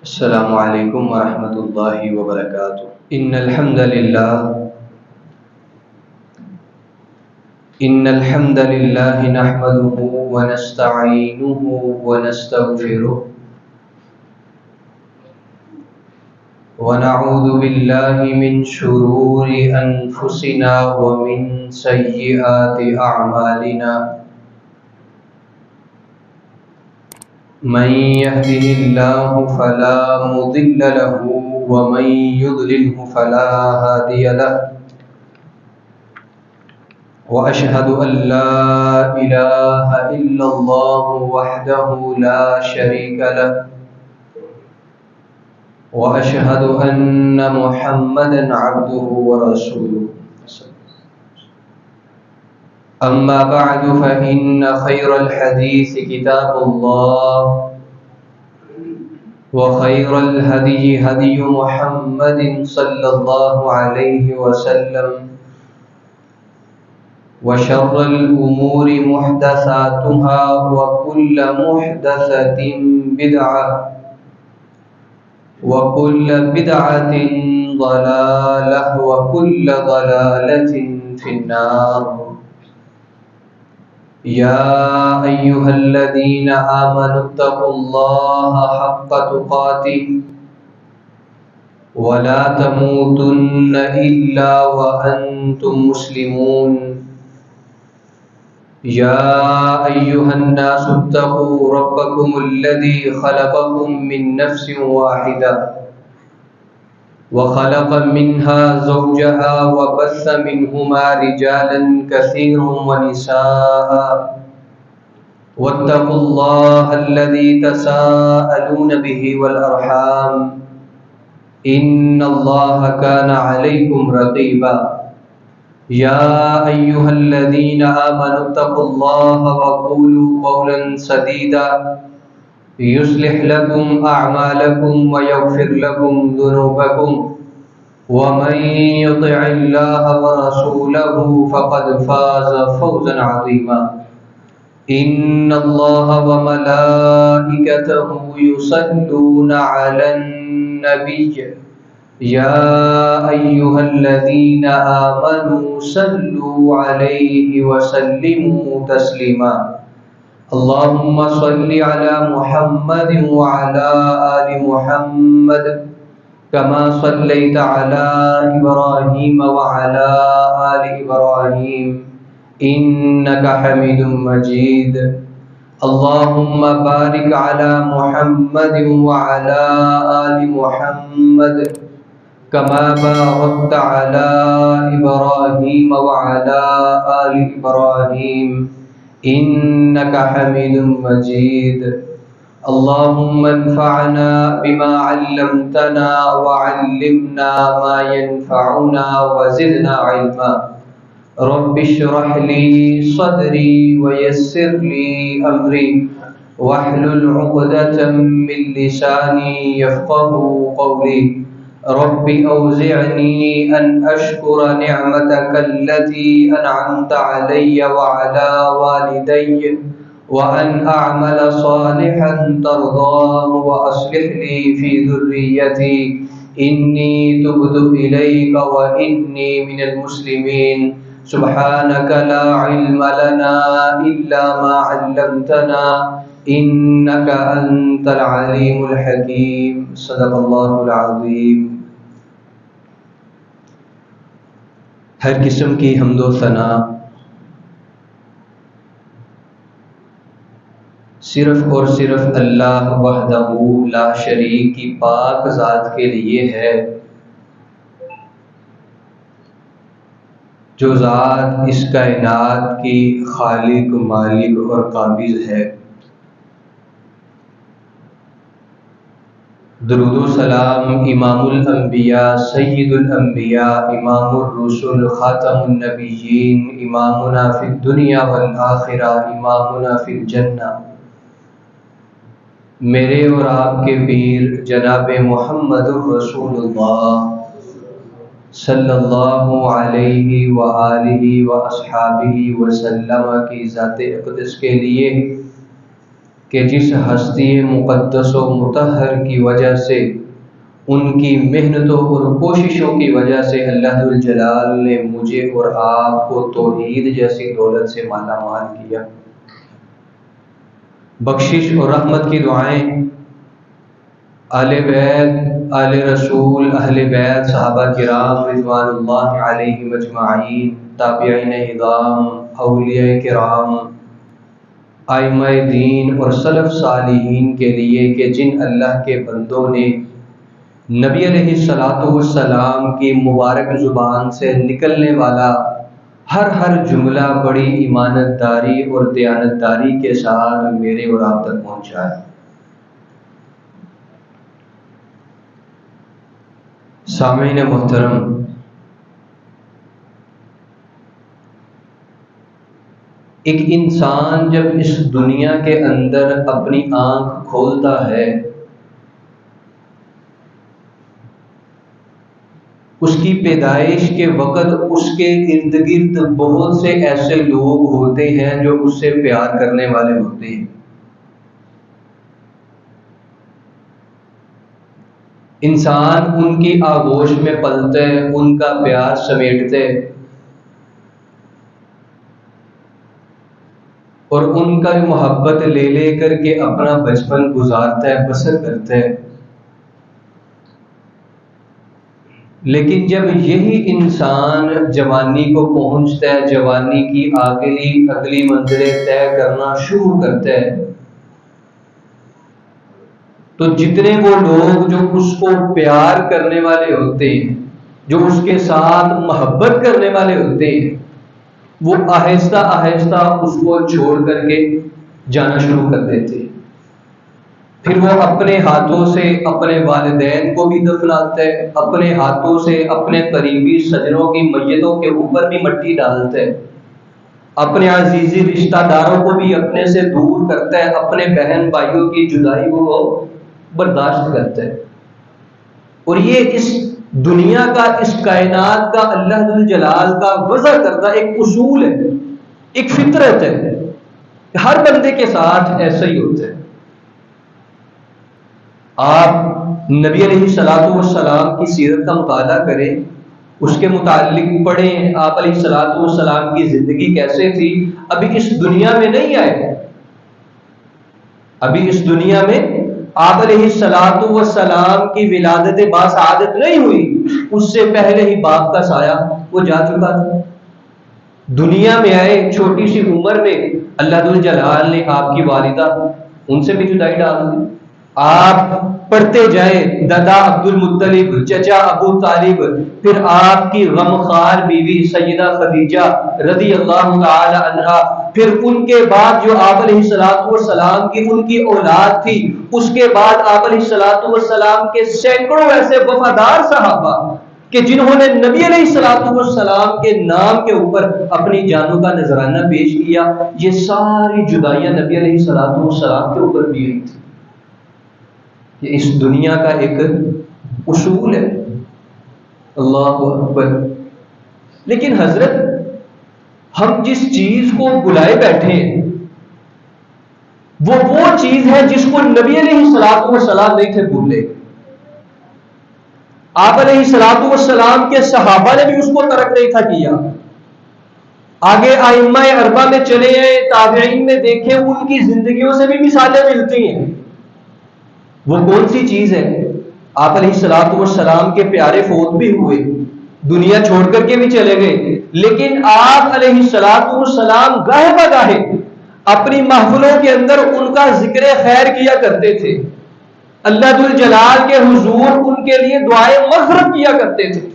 السلام علیکم ورحمۃ اللہ وبرکاتہ۔ ان الحمد للہ نحمده ونستعینه ونستغفره ونعوذ باللہ من شرور انفسنا ومن سیئات اعمالنا، من يهده الله فلا مضل له ومن يضلله فلا هادي له، وأشهد أن لا إله إلا الله وحده لا شريك له، وأشهد أن محمدا عبده ورسوله، أما بعد فإن خير الحديث كتاب الله، وخير الهدي هدي محمد صلى الله عليه وسلم، وشر الأمور محدثاتها وكل محدثة بدعة وكل بدعة ضلالة وكل ضلالة في النار۔ يا أيها الذين آمنوا اتقوا الله حق تقاته ولا تموتن إلا وأنتم مسلمون۔ يا أيها الناس اتقوا ربكم الذي خلقكم من نفس واحدة وخلق منها زوجها وبث منهما رجالا كثيرا ونساء، واتقوا الله الذي تساءلون به والأرحام إن الله كان عليكم رقيبا۔ يا أيها الذين آمنوا اتقوا الله وقولوا قولا سديدا يصلح لكم أعمالكم ويغفر لكم ذنوبكم، ومن يطع الله ورسوله فقد فاز فوزا عظيما۔ إن الله وملائكته يصلون على النبي يا أيها الذين آمنوا صلوا عليه وسلموا تسليما۔ اللهم صل على محمد وعلى آل محمد كما صليت على إبراهيم وعلى آل إبراهيم إنك حميد مجيد۔ اللهم بارك على محمد وعلى آل محمد كما باركت على إبراهيم وعلى آل إبراهيم إنك حميد مجيد۔ اللهم انفعنا بما علمتنا وعلمنا ما ينفعنا وزدنا علما۔ رب اشرح لي صدري ويسر لي أمري واحلل عقدة من لساني يفقه قولي۔ رب أوزعني أن أشكر نعمتك التي أنعمت علي وعلى والدي وأن أعمل صالحا ترضاه وأصلح لي في ذريتي إني تبت إليك وإني من المسلمين۔ سبحانك لا علم لنا إلا ما علمتنا إنك أنت العليم الحكيم۔ صدق اللہ العظیم۔ ہر قسم کی حمد و ثنا صرف اور صرف اللہ وحدہ لا شریک کی پاک ذات کے لیے ہے، جو ذات اس کائنات کی خالق، مالک اور قابض ہے۔ درود و سلام امام الانبیاء، سید الانبیاء، امام الرسل، خاتم النبیین، امامنا فی الدنیا والآخرہ، امامنا فی الجنہ، میرے اور آپ کے پیر جناب محمد الرسول اللہ صلی اللہ علیہ وآلہ واصحابہ وسلم کی ذات اقدس کے لیے کہ جس ہستی مقدس و مطہر کی وجہ سے، ان کی محنتوں اور کوششوں کی وجہ سے اللہ ذوالجلال نے مجھے اور آپ کو توحید جیسی دولت سے مالا مال کیا۔ بخشش اور رحمت کی دعائیں آل بیت، آل رسول، اہل بیت، صحابہ کرام رضوان اللہ علیہم اجمعین، تابعین اعظام، اولیاء کرام، ائمہ دین اور سلف صالحین کے لیے کہ جن اللہ کے بندوں نے نبی علیہ الصلوۃ والسلام کی مبارک زبان سے نکلنے والا ہر جملہ بڑی ایمانت داری اور دیانت داری کے ساتھ میرے اور آپ تک پہنچا ہے۔ سامعین محترم، ایک انسان جب اس دنیا کے اندر اپنی آنکھ کھولتا ہے، اس کی پیدائش کے وقت اس کے ارد گرد بہت سے ایسے لوگ ہوتے ہیں جو اس سے پیار کرنے والے ہوتے ہیں۔ انسان ان کی آغوش میں پلتا ہے، ان کا پیار سمیٹتا ہے اور ان کا محبت لے لے کر کے اپنا بچپن گزارتا ہے، بسر کرتا ہے۔ لیکن جب یہی انسان جوانی کو پہنچتا ہے، جوانی کی اگلی منزلیں طے کرنا شروع کرتا ہے، تو جتنے وہ لوگ جو اس کو پیار کرنے والے ہوتے ہیں، جو اس کے ساتھ محبت کرنے والے ہوتے ہیں، وہ آہستہ آہستہ اس کو چھوڑ کر کے جانا شروع کر دیتے ہیں۔ پھر وہ اپنے ہاتھوں سے اپنے والدین کو بھی دفناتا ہے، اپنے ہاتھوں سے اپنے قریبی سجنوں کی میتوں کے اوپر بھی مٹی ڈالتا ہے، اپنے عزیزی رشتہ داروں کو بھی اپنے سے دور کرتا ہے، اپنے بہن بھائیوں کی جدائی کو وہ برداشت کرتا ہے۔ اور یہ اس دنیا کا، اس کائنات کا اللہ ذوالجلال کا وضع کردہ ایک اصول ہے، ایک فطرت ہے، ہر بندے کے ساتھ ایسا ہی ہوتا ہے۔ آپ نبی علیہ الصلوۃ والسلام کی سیرت کا مطالعہ کریں، اس کے متعلق پڑھیں، آپ علیہ الصلوۃ والسلام کی زندگی کیسے تھی۔ ابھی اس دنیا میں نہیں آئے، ابھی اس دنیا میں آپ علیہ الصلوۃ والسلام کی ولادت باسعادت نہیں ہوئی، اس سے پہلے ہی باپ کا سایہ وہ جا چکا تھا۔ دنیا میں آئے چھوٹی سی عمر میں، اللہ ذوالجلال نے آپ کی والدہ ان سے بھی جدائی ڈال دی۔ آپ پڑھتے جائیں، دادا عبد المطلب، چچا ابو طالب، پھر آپ کی غمخوار بیوی سیدہ خدیجہ رضی اللہ تعالی عنہا، پھر ان کے بعد جو آپ علیہ الصلوۃ والسلام کی ان کی اولاد تھی، اس کے بعد آپ علیہ الصلوۃ والسلام کے سینکڑوں ایسے وفادار صحابہ کہ جنہوں نے نبی علیہ الصلوۃ والسلام کے نام کے اوپر اپنی جانوں کا نذرانہ پیش کیا۔ یہ ساری جدائیاں نبی علیہ الصلوۃ والسلام کے اوپر بھی ہوئی تھی۔ یہ اس دنیا کا ایک اصول ہے۔ اللہ اکبر۔ لیکن حضرت، ہم جس چیز کو بلائے بیٹھے ہیں وہ چیز ہے جس کو نبی علیہ الصلوۃ والسلام نہیں تھے بھولے۔ آپ علیہ الصلوۃ والسلام کے صحابہ نے بھی اس کو ترک نہیں تھا کیا۔ آگے ائمہ اربعہ میں چلے ہیں، تابعین میں دیکھیں، ان کی زندگیوں سے بھی مثالیں ملتی ہیں۔ وہ کون سی چیز ہے؟ آپ علیہ الصلوۃ والسلام کے پیارے فوت بھی ہوئے، دنیا چھوڑ کر کے بھی چلے گئے، لیکن آپ علیہ الصلوۃ والسلام گاہے بگاہے اپنی محفلوں کے اندر ان کا ذکر خیر کیا کرتے تھے، اللہ ذوالجلال کے حضور ان کے لیے دعائیں مغفرت کیا کرتے تھے۔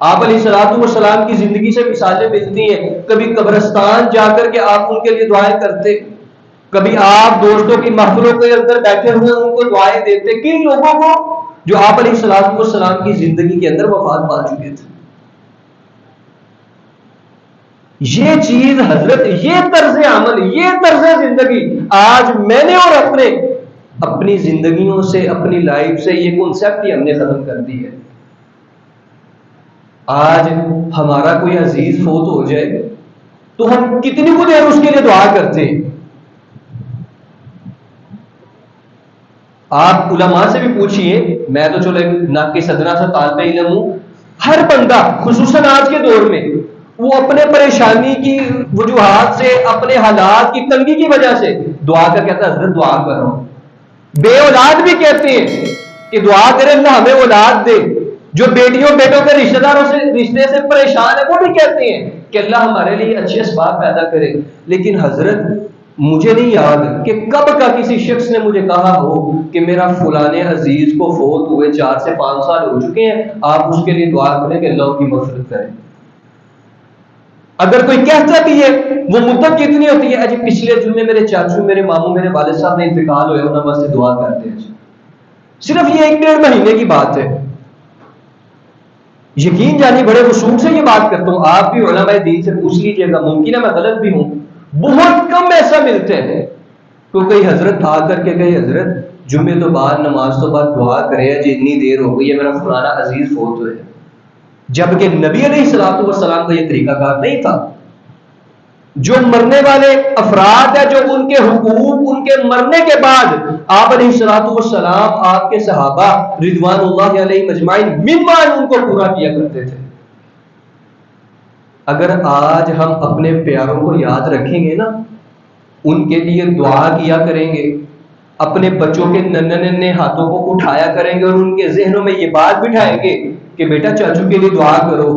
آپ علیہ الصلوۃ والسلام کی زندگی سے مثالیں ملتی ہیں، کبھی قبرستان جا کر کے آپ ان کے لیے دعائیں کرتے، کبھی آپ دوستوں کی محفلوں کے اندر بیٹھے ہوئے ان کو دعائیں دیتے، کن لوگوں کو جو آپ علیہ الصلوۃ والسلام کی زندگی کے اندر وفات پا چکے تھے۔ یہ چیز حضرت، یہ طرز عمل، یہ طرز زندگی آج میں نے اور اپنی زندگیوں سے، اپنی لائف سے یہ کنسیپٹ ہی ہم نے ختم کر دی ہے۔ آج ہمارا کوئی عزیز فوت ہو جائے تو ہم کتنی کو دیر اس کے لیے دعا کرتے ہیں، آپ علماء سے بھی پوچھئے، میں تو چلو ایک ناقص صدرہ سے طالب علم ہوں، ہر بندہ خصوصاً آج کے دور میں وہ اپنے پریشانی کی وجوہات سے، اپنے حالات کی تنگی کی وجہ سے دعا کر کہتا ہے حضرت دعا کرو. بے اولاد بھی کہتے ہیں کہ دعا کرے اللہ ہمیں اولاد دے. جو بیٹیوں بیٹوں کے رشتہ داروں سے رشتے سے پریشان ہے وہ بھی کہتے ہیں کہ اللہ ہمارے لیے اچھے اسباب پیدا کرے. لیکن حضرت مجھے نہیں یاد کہ کب کا کسی شخص نے مجھے کہا ہو کہ میرا فلانے عزیز کو فوت ہوئے 4 سے 5 سال ہو چکے ہیں، آپ اس کے لیے دعا کریں کہ اللہ کی مغفرت کرے. اگر کوئی کہتا بھی ہے وہ مدت کتنی ہوتی ہے، اجی پچھلے جمعے میرے چاچو، میرے ماموں، میرے والد صاحب نے انتقال ہوئے، انہوں نے دعا کرتے ہیں. صرف یہ 1-1.5 مہینے کی بات ہے. یقین جانی بڑے وصول سے یہ بات کرتا ہوں، آپ بھی علماء دین سے پوچھ لیجیے گا، ممکن ہے میں غلط بھی ہوں، بہت کم ایسا ملتے ہیں تو کوئی حضرت آ کر کے کہے حضرت جمعے تو بعد نماز تو بعد دعا کرے جی اتنی دیر ہو گئی ہے میرا فلانا عزیز فوت ہوئے. جبکہ نبی علیہ الصلوۃ والسلام کا یہ طریقہ کار نہیں تھا. جو مرنے والے افراد ہیں، جو ان کے حقوق ان کے مرنے کے بعد آپ علیہ الصلوۃ والسلام، آپ کے صحابہ رضوان اللہ علیہ مجمعین ممن ان کو پورا کیا کرتے تھے. اگر آج ہم اپنے پیاروں کو یاد رکھیں گے نا، ان کے لیے دعا کیا کریں گے، اپنے بچوں کے ننھے ننھے ہاتھوں کو اٹھایا کریں گے اور ان کے ذہنوں میں یہ بات بٹھائیں گے کہ بیٹا چاچو کے لیے دعا کرو،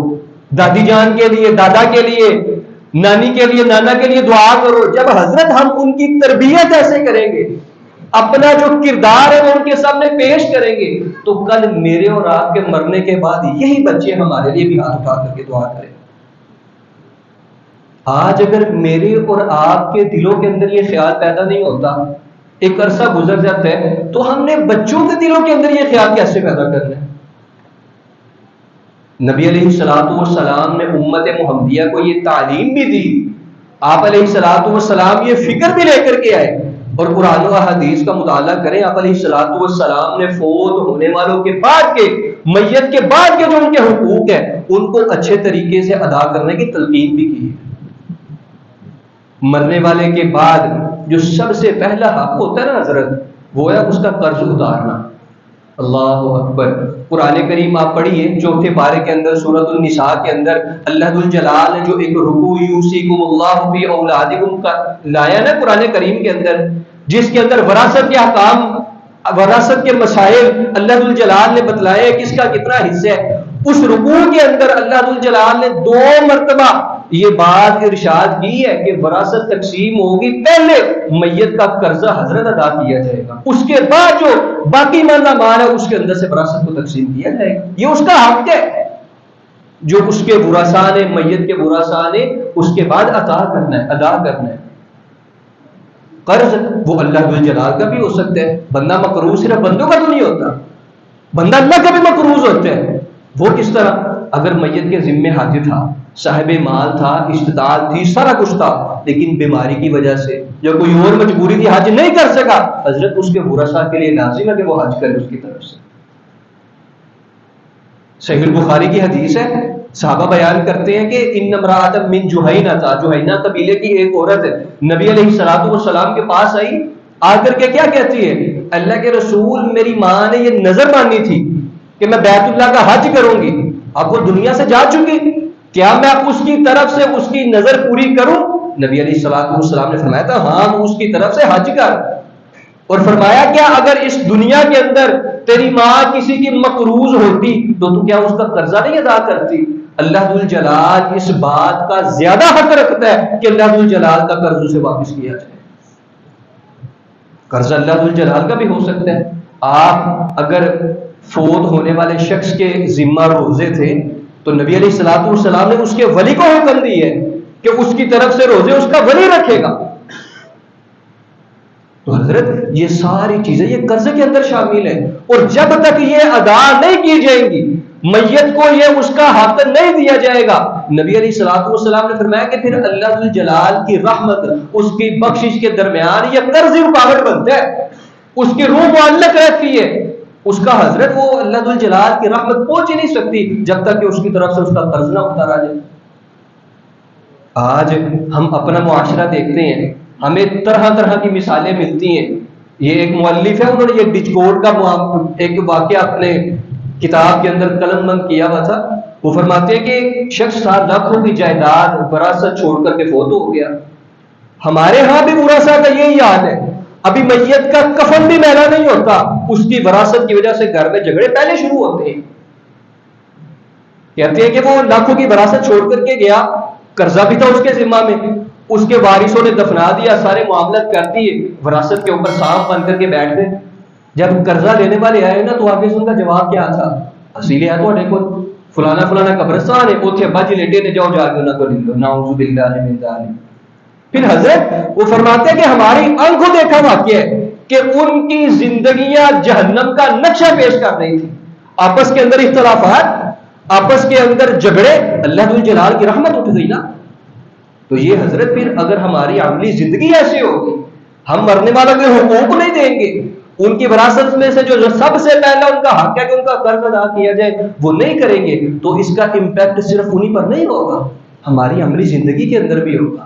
دادی جان کے لیے، دادا کے لیے، نانی کے لیے، نانا کے لیے دعا کرو. جب حضرت ہم ان کی تربیت ایسے کریں گے، اپنا جو کردار ہے وہ ان کے سامنے پیش کریں گے، تو کل میرے اور آپ کے مرنے کے بعد یہی بچے ہمارے لیے بھی ہاتھ اٹھا کر کے دعا کریں. آج اگر میرے اور آپ کے دلوں کے اندر یہ خیال پیدا نہیں ہوتا، ایک عرصہ گزر جاتا ہے، تو ہم نے بچوں کے دلوں کے اندر یہ خیال کیسے پیدا کرنا ہے؟ نبی علیہ الصلوۃ والسلام نے امت محمدیہ کو یہ تعلیم بھی دی. آپ علیہ الصلوۃ والسلام یہ فکر بھی لے کر کے آئے. اور قرآن و حدیث کا مطالعہ کریں، آپ علیہ الصلوۃ والسلام نے فوت ہونے والوں کے بعد کے، میت کے بعد کے جو ان کے حقوق ہیں ان کو اچھے طریقے سے ادا کرنے کی تلقین بھی کی. مرنے والے کے بعد جو سب سے پہلا حق ہوتا ہے نا حضرت، وہ ہے اس کا قرض اتارنا. اللہ اکبر. قرآن کریم آپ پڑھیے 4 پارے کے اندر سورۃ النساء کے اندر اللہ ذو الجلال نے جو ایک رکوع یوصیکم اللہ فی اولادکم کا لایا نا قرآن کریم کے اندر، جس کے اندر وراثت کے احکام، وراثت کے مسائل اللہ ذو الجلال نے بتلائے کس کا کتنا حصہ ہے. اس رکوع کے اندر اللہ ذو الجلال نے 2 مرتبہ یہ بات ارشاد کی ہے کہ وراثت تقسیم ہوگی، پہلے میت کا قرضہ حضرت ادا کیا جائے گا، اس کے بعد جو باقی ماندہ مال ہے اس کے اندر سے وراثت کو تقسیم کیا جائے گا. یہ اس کا حق ہے جو اس کے ورثاء نے، میت کے ورثاء نے اس کے بعد عطا کرنا ہے، ادا کرنا ہے. قرض وہ اللہ ذو الجلال کا بھی ہو سکتا ہے. بندہ مقروض صرف بندوں کا تو نہیں ہوتا، بندہ اللہ کا بھی مقروض ہوتا ہے. وہ کس طرح؟ اگر میت کے ذمے حج تھا، صاحب مال تھا، استطاعت تھی، سارا کچھ تھا، لیکن بیماری کی وجہ سے یا کوئی اور مجبوری تھی حج نہیں کر سکا، حضرت اس کے ورثاء کے لیے لازم ہے کہ وہ حج کرے اس کی طرف سے. صحیح البخاری کی حدیث ہے، صحابہ بیان کرتے ہیں کہ ان امرأۃ من جہینہ تھا، جہینہ قبیلے کی ایک عورت نبی علیہ الصلوۃ والسلام کے پاس آئی، آ کر کے کیا کہتی ہے؟ اللہ کے رسول میری ماں نے یہ نظر مانی تھی کہ میں بیت اللہ کا حج کروں گی. اب وہ دنیا سے جا چکی، کیا میں اس کی طرف سے اس کی نظر پوری کروں؟ نبی علیہ الصلوۃ والسلام نے فرمایا تھا ہاں اس کی طرف سے حج کر. اور فرمایا کیا اگر اس دنیا کے اندر تیری ماں کسی کی مقروض ہوتی تو کیا اس کا قرضہ نہیں ادا کرتی؟ اللہ ذو الجلال اس بات کا زیادہ حق رکھتا ہے کہ اللہ ذو الجلال کا قرض اسے واپس کیا جائے. قرض اللہ ذو الجلال کا بھی ہو سکتا ہے. آپ اگر فوت ہونے والے شخص کے ذمہ روزے تھے تو نبی علیہ الصلوۃ والسلام نے اس کے ولی کو حکم دی ہے کہ اس کی طرف سے روزے اس کا ولی رکھے گا. تو حضرت یہ ساری چیزیں یہ قرض کے اندر شامل ہیں، اور جب تک یہ ادا نہیں کی جائیں گی، میت کو یہ اس کا حق نہیں دیا جائے گا، نبی علیہ الصلوۃ والسلام نے فرمایا کہ پھر اللہ ذو الجلال کی رحمت، اس کی بخشش کے درمیان یہ قرض رکاوٹ بنتا ہے، اس کی روح معلق رہتی ہے. اس کا حضرت وہ اللہ ذو الجلال کی رحمت پہنچ ہی نہیں سکتی جب تک کہ اس کی طرف سے اس کا قرض نہ اتارا جائے. آج ہم اپنا معاشرہ دیکھتے ہیں، ہمیں طرح طرح کی مثالیں ملتی ہیں. یہ ایک مؤلف ہے، انہوں نے یہ ڈچکوڈ کا ایک واقعہ اپنے کتاب کے اندر قلم بند کیا ہوا تھا. وہ فرماتے ہیں کہ ایک شخص تھا، لاکھوں کی جائیداد وراثت چھوڑ کر کے فوت ہو گیا. ہمارے ہاں بھی ورثاء کا یہی حال ہے. ابھی میت کا کفن بھی میلا نہیں ہوتا، اس کی وراثت کی وجہ سے گھر میں جھگڑے پہلے شروع ہوتے ہیں. کہتے ہیں کہ وہ لاکھوں کی وراثت چھوڑ کر کے گیا، قرضہ بھی تھا اس کے ذمہ میں، اس کے وارثوں نے دفنا دیا، سارے معاملات کر دیے، وراثت کے اوپر سانپ بن کر کے بیٹھ گئے. جب قرضہ لینے والے آئے نا تو آگے سے ان کا جواب کیا تھا؟ اصیلے ہے تو کو فلانا فلانا قبرستان ہے، اوتھے بج لیٹے نے، جاؤ جا کے انہاں کو لے لو، نعوذ باللہ من ذالک. پھر حضرت وہ فرماتے ہیں کہ ہماری آنکھوں دیکھا واقعہ ہے کہ ان کی زندگیاں جہنم کا نقشہ پیش کر رہی تھی. آپس کے اندر اختلافات، آپس کے اندر جھگڑے، اللہ ذو جلال کی رحمت اٹھ گئی نا. تو یہ حضرت پھر اگر ہماری عملی زندگی ایسی ہوگی، ہم مرنے والوں کے حقوق نہیں دیں گے، ان کی وراثت میں سے جو سب سے پہلا ان کا حق ہے کہ ان کا قرض ادا کیا جائے وہ نہیں کریں گے، تو اس کا امپیکٹ صرف انہی پر نہیں ہوگا، ہماری عملی زندگی کے اندر بھی ہوگا.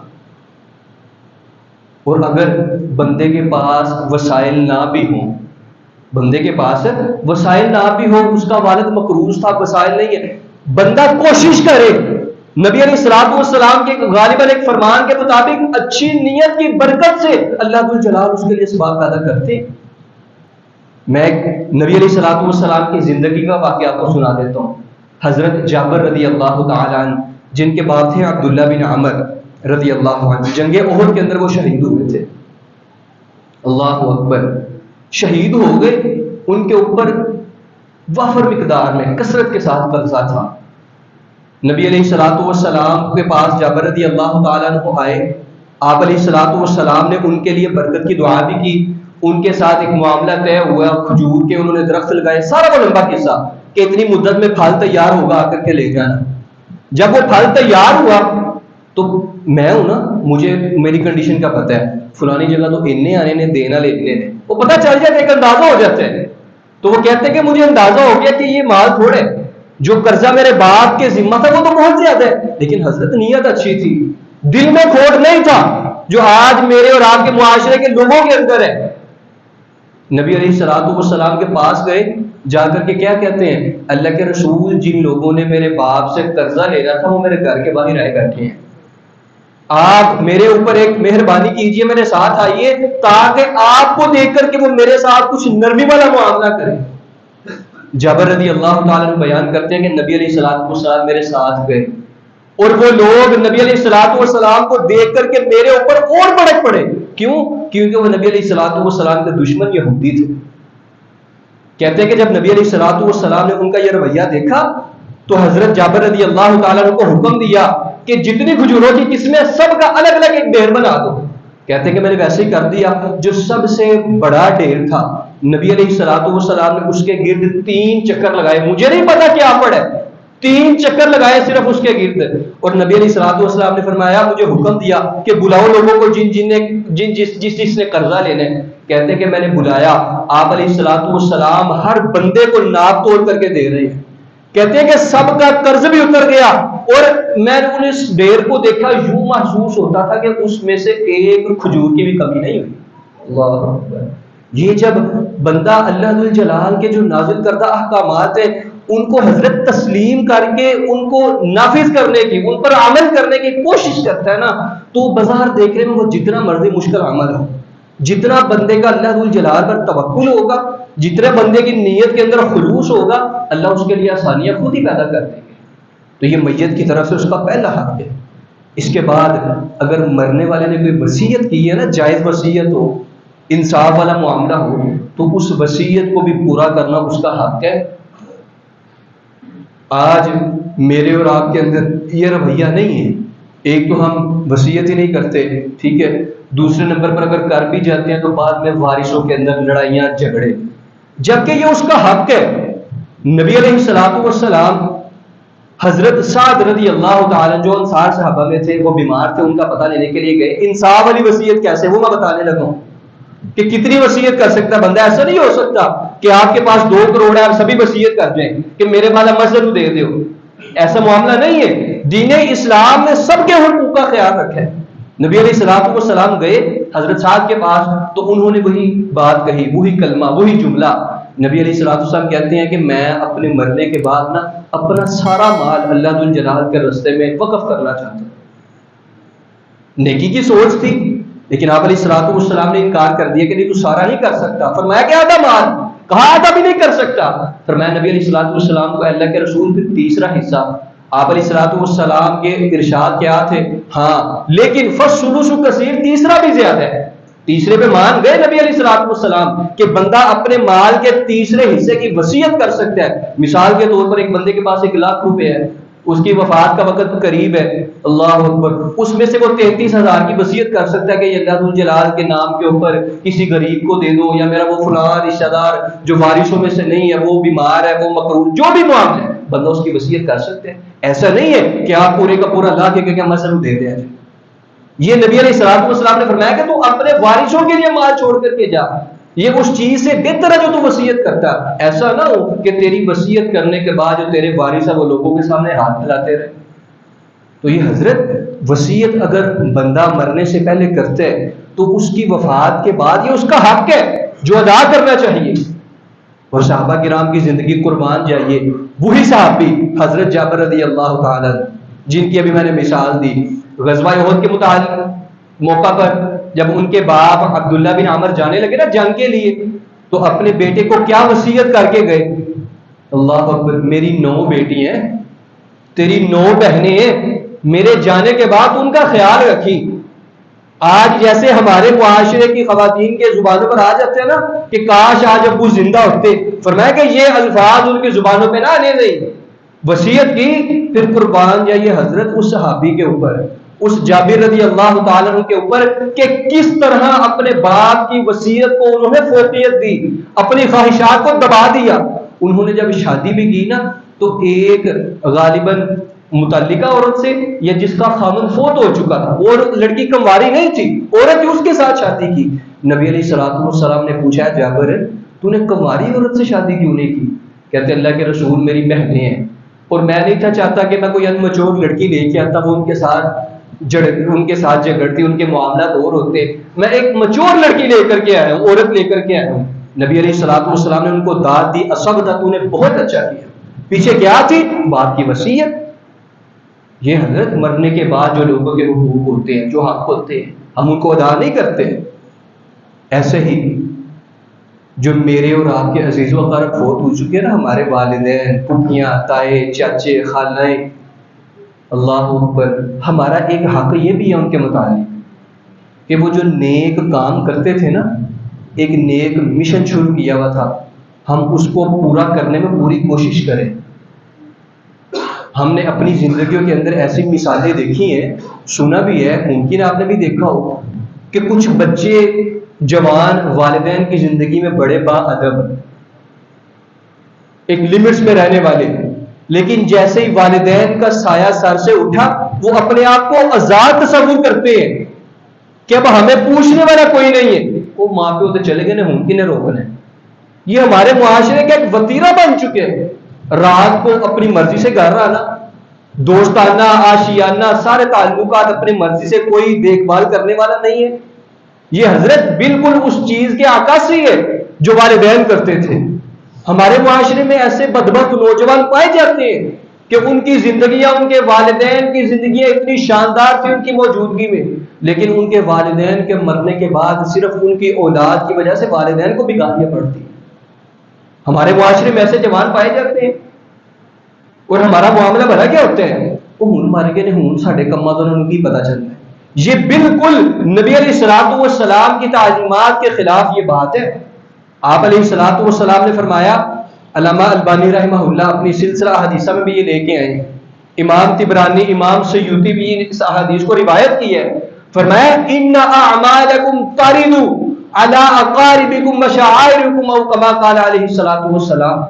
اور اگر بندے کے پاس وسائل نہ بھی ہوں، بندے کے پاس وسائل نہ بھی ہوں، اس کا والد مقروض تھا، وسائل نہیں ہے، بندہ کوشش کرے. نبی علیہ الصلوۃ والسلام کے غالباً ایک فرمان کے مطابق اچھی نیت کی برکت سے اللہ ذو جلال اس کے لیے اسباب پیدا کرتے. میں ایک نبی علیہ الصلوۃ والسلام کی زندگی کا واقعہ آپ کو سنا دیتا ہوں. حضرت جابر رضی اللہ تعالی عنہ، جن کے باپ تھے عبداللہ بن عمر رضی اللہ عنہ، جنگ احد کے اندر وہ شہید ہوئے تھے. اللہ اکبر، شہید ہو گئے. ان کے اوپر وافر مقدار میں کثرت کے ساتھ قرضہ تھا. نبی علیہ الصلوۃ والسلام کے پاس جابر رضی اللہ تعالیٰ عنہ آئے. آپ علیہ الصلوۃ والسلام نے ان کے لیے برکت کی دعا بھی کی. ان کے ساتھ ایک معاملہ طے ہوا، کھجور کے انہوں نے درخت لگائے، سارا وہ لمبا قصہ کہ اتنی مدت میں پھل تیار ہوگا آ کر کے لے جانا. جب وہ پھل تیار ہوا تو میں ہوں نا، مجھے میری کنڈیشن کا پتہ ہے، فلانی جگہ تو اننے آنے نے دینا لینے نے، وہ پتہ چل جاتا ہے، ایک اندازہ ہو جاتا ہے. تو وہ کہتے ہیں کہ مجھے اندازہ ہو گیا کہ یہ مال تھوڑے، جو قرضہ میرے باپ کے ذمہ تھا وہ تو بہت زیادہ ہے، لیکن حضرت نیت اچھی تھی، دل میں کھوٹ نہیں تھا جو آج میرے اور آپ کے معاشرے کے لوگوں کے اندر ہے. نبی علیہ الصلوۃ والسلام کے پاس گئے، جا کر کے کیا کہتے ہیں؟ اللہ کے رسول، جن لوگوں نے میرے باپ سے قرضہ لینا تھا وہ میرے گھر کے باہر آئے بیٹھے ہیں، آپ میرے اوپر ایک مہربانی کیجئے، میرے ساتھ آئیے تاکہ آپ کو دیکھ کر کے وہ میرے ساتھ کچھ نرمی والا معاملہ کریں. جابر رضی اللہ تعالیٰ عنہ بیان کرتے ہیں کہ نبی علیہ الصلوۃ والسلام میرے ساتھ گئے اور وہ لوگ نبی علیہ الصلوۃ والسلام کو دیکھ کر کے میرے اوپر اور بڑک پڑے. کیوں؟ کیونکہ وہ نبی علیہ الصلوۃ والسلام کے دشمن یہودی تھے. کہتے ہیں کہ جب نبی علیہ الصلوۃ والسلام نے ان کا یہ رویہ دیکھا تو حضرت جابر رضی اللہ تعالیٰ عنہ کو حکم دیا کہ جتنی کھجوروں کی قسمیں سب کا الگ الگ ایک ڈھیر بنا دو. کہتے ہیں کہ میں نے ویسے ہی کر دیا. جو سب سے بڑا ڈھیر تھا، نبی علیہ الصلوۃ والسلام نے اس کے گرد 3 چکر لگائے، مجھے نہیں پتا کیا پڑے، 3 چکر لگائے صرف اس کے گرد. اور نبی علیہ الصلوۃ والسلام نے فرمایا، مجھے حکم دیا کہ بلاؤ لوگوں کو جس نے قرضہ لینا ہے. کہتے ہیں کہ میں نے بلایا، آپ علیہ الصلوۃ والسلام ہر بندے کو ناپ توڑ کر کے دے رہے ہیں. کہتے ہیں کہ سب کا قرض بھی اتر گیا اور میں نے اس ڈھیر کو دیکھا، یوں محسوس ہوتا تھا کہ اس میں سے ایک کھجور کی بھی کمی نہیں ہوئی. اللہ اکبر. یہ جب بندہ اللہ ذو جلال کے جو نازل کردہ احکامات ہیں ان کو حضرت تسلیم کر کے ان کو نافذ کرنے کی، ان پر عمل کرنے کی کوشش کرتا ہے نا، تو بظاہر دیکھنے میں وہ جتنا مرضی مشکل عمل ہو، جتنا بندے کا اللہ ذو جلال پر توکل ہوگا، جتنے بندے کی نیت کے اندر خلوص ہوگا، اللہ اس کے لیے آسانیاں خود ہی پیدا کر دیں گے. تو یہ میت کی طرف سے اس کا پہلا حق ہے. اس کے بعد اگر مرنے والے نے کوئی وصیت کی ہے نا، جائز وصیت ہو، انصاف والا معاملہ ہو، تو اس وصیت کو بھی پورا کرنا اس کا حق ہے. آج میرے اور آپ کے اندر یہ رویہ نہیں ہے. ایک تو ہم وصیت ہی نہیں کرتے، ٹھیک ہے، دوسرے نمبر پر اگر کر بھی جاتے ہیں تو بعد میں وارثوں کے اندر لڑائیاں جھگڑے، جبکہ یہ اس کا حق ہے. نبی علیہ الصلوۃ والسلام حضرت سعد رضی اللہ تعالیٰ جو انصار صحابہ میں تھے، وہ بیمار تھے، ان کا پتہ لینے کے لیے گئے. انصاف والی وصیت کیسے، وہ میں بتانے لگا ہوں کہ کتنی وصیت کر سکتا بندہ. ایسا نہیں ہو سکتا کہ آپ کے پاس 2 کروڑ ہے آپ سبھی وصیت کر دیں کہ میرے والا مسجد دے دو. ایسا معاملہ نہیں ہے. دین اسلام نے سب کے حقوق کا خیال رکھا ہے. نبی علیہ الصلوۃ والسلام گئے حضرت سعد کے پاس تو انہوں نے وہی بات کہی، وہی کلمہ، وہی جملہ۔ نبی علیہ الصلوۃ والسلام کہتے ہیں کہ میں اپنے مرنے کے بعد نا اپنا سارا مال اللہ ذو الجلال کے راستے میں وقف کرنا چاہتا ہوں۔ نیکی کی سوچ تھی، لیکن آپ علیہ الصلوۃ والسلام نے انکار کر دیا کہ نہیں تو سارا نہیں کر سکتا۔ فرمایا کہ آدھا مال، کہا آدھا بھی نہیں کر سکتا۔ فرمایا نبی علیہ الصلوۃ والسلام کو اللہ کے رسول پھر تیسرا حصہ۔ آپ علیہ الصلوۃ والسلام کے ارشاد کیا تھے؟ ہاں لیکن فالثلث کثیر، تیسرا بھی زیادہ ہے۔ تیسرے پہ مان گئے نبی علیہ الصلوۃ والسلام کہ بندہ اپنے مال کے تیسرے حصے کی وصیت کر سکتا ہے۔ مثال کے طور پر ایک بندے کے پاس 1,00,000 روپے ہے، اس کی وفات کا وقت قریب ہے، اللہ اکبر، اس میں سے وہ 33,000 کی وصیت کر سکتا ہے کہ یہ اللہ ذو الجلال کے نام کے اوپر کسی غریب کو دے دو، یا میرا وہ فلاں رشتہ دار جو وارثوں میں سے نہیں ہے، وہ بیمار ہے، وہ مقروض، جو بھی معاملہ ہے بندہ اس کی وصیت کر سکتے ہیں۔ ایسا نہیں ہے کہ آپ پورے کا پورا لا کے مسئلہ دے دیں۔ یہ نبی علیہ الصلوۃ والسلام نے فرمایا کہ تو اپنے وارثوں کے لیے مال چھوڑ کر کے جا، یہ اس چیز سے بہتر ہے جو تو وصیت کرتا ہے۔ ایسا نہ ہو کہ تیری وصیت کرنے کے بعد جو تیرے وارث ہیں وہ لوگوں کے سامنے ہاتھ پھیلاتے رہے۔ تو یہ حضرت وصیت اگر بندہ مرنے سے پہلے کرتے ہے تو اس کی وفات کے بعد یہ اس کا حق ہے جو ادا کرنا چاہیے۔ اور صحابہ کرام کی زندگی قربان جائیے، وہی صحابی حضرت جابر رضی اللہ تعالی جن کی ابھی میں نے مثال دی، غزوہ احد کے متعلق موقع پر جب ان کے باپ عبداللہ بن عمر جانے لگے نا جنگ کے لیے، تو اپنے بیٹے کو کیا وصیت کر کے گئے؟ اللہ اکبر، میری 9 بیٹی ہیں، تیری 9 بہنیں ہیں، میرے جانے کے بعد ان کا خیال رکھی۔ آج جیسے ہمارے معاشرے کی خواتین کے زبانوں پر آ جاتے ہیں نا کہ کاش آج ابو زندہ ہوتے، فرمایا کہ یہ الفاظ ان کی زبانوں پہ نہ آنے نہیں، وصیت کی۔ پھر قربان جائیے حضرت اس صحابی کے اوپر، اس جابر رضی اللہ تعالیٰ عنہ کے اوپر کہ کس طرح اپنے باپ کی وصیت کو انہوں نے فوقیت دی، اپنی خواہشات کو دبا دیا۔ انہوں نے جب شادی بھی کی نا تو ایک غالباً متعلقہ عورت سے یا جس کا خامن فوت ہو چکا تھا، وہ لڑکی کنواری نہیں تھی، عورت ہی اس کے ساتھ شادی کی۔ نبی علیہ الصلوۃ والسلام نے پوچھا جابر تو نے کنواری عورت سے شادی کیوں نہیں کی؟ کہتے اللہ کے رسول میری بہنیں ہیں اور میں نہیں تھا چاہتا کہ میں کوئی انمچور لڑکی لے کے آتا، وہ ان کے ساتھ جھگڑتی، ان کے معاملات اور ہوتے، میں ایک مچور لڑکی لے کر کے آیا ہوں، عورت لے کر کے آیا ہوں۔ نبی علیہ الصلوۃ والسلام نے ان کو داد دی، اصبت، تو نے بہت اچھا کیا۔ پیچھے کیا تھی؟ باپ کی وصیت۔ یہ حضرت مرنے کے بعد جو لوگوں کے حقوق ہوتے ہیں، جو حق ہوتے ہیں، ہم ان کو ادا نہیں کرتے۔ ایسے ہی جو میرے اور آپ کے عزیز و اقارب فوت ہو چکے نا، ہمارے والدین، پھپھیاں، تائے، چاچے، خالائیں، اللہ اکبر، ہمارا ایک حق یہ بھی ہے ان کے متعلق کہ وہ جو نیک کام کرتے تھے نا، ایک نیک مشن شروع کیا ہوا تھا، ہم اس کو پورا کرنے میں پوری کوشش کریں۔ ہم نے اپنی زندگیوں کے اندر ایسی مثالیں دیکھی ہیں، سنا بھی ہے، ممکن آپ نے بھی دیکھا ہو کہ کچھ بچے جوان والدین کی زندگی میں بڑے با ادب، ایک لمٹس میں رہنے والے، لیکن جیسے ہی والدین کا سایہ سر سے اٹھا وہ اپنے آپ کو آزاد تصور کرتے ہیں کہ اب ہمیں پوچھنے والا کوئی نہیں ہے، وہ ماں پیو تو چلے گئے نا، ممکن ہے روکنا ہے۔ یہ ہمارے معاشرے کا ایک وتیرہ بن چکے ہیں۔ رات کو اپنی مرضی سے گھر آنا، دوستانہ آشیانہ سارے تعلقات اپنی مرضی سے، کوئی دیکھ بھال کرنے والا نہیں ہے۔ یہ حضرت بالکل اس چیز کے عکاسی ہے جو والدین کرتے تھے۔ ہمارے معاشرے میں ایسے بدبخت نوجوان پائے جاتے ہیں کہ ان کی زندگیاں، ان کے والدین کی زندگیاں اتنی شاندار تھی ان کی موجودگی میں، لیکن ان کے والدین کے مرنے کے بعد صرف ان کی اولاد کی وجہ سے والدین کو بھی گالیاں پڑتی ہیں۔ ہمارے معاشرے میں ایسے جوان پائے جاتے ہیں، اور ہمارا معاملہ بھلا کیا ہوتا ہے؟ وہ ہون مار گئے نے، ہون ساڈے کما تو انہوں کی پتہ چلتا ہے۔ یہ بالکل نبی علیہ الصلوۃ والسلام کی تعلیمات کے خلاف یہ بات ہے۔ آپ علیہ الصلوۃ والسلام نے فرمایا، علامہ البانی رحمہ اللہ اپنی سلسلہ احادیث میں بھی یہ لے کے آئے، امام طبرانی، امام سیوطی بھی اس احادیث کو روایت کی ہے۔ فرمایا ان اعمالکم ترد علی اقاربکم وشعائرکم، او کما قال علیہ الصلوۃ والسلام،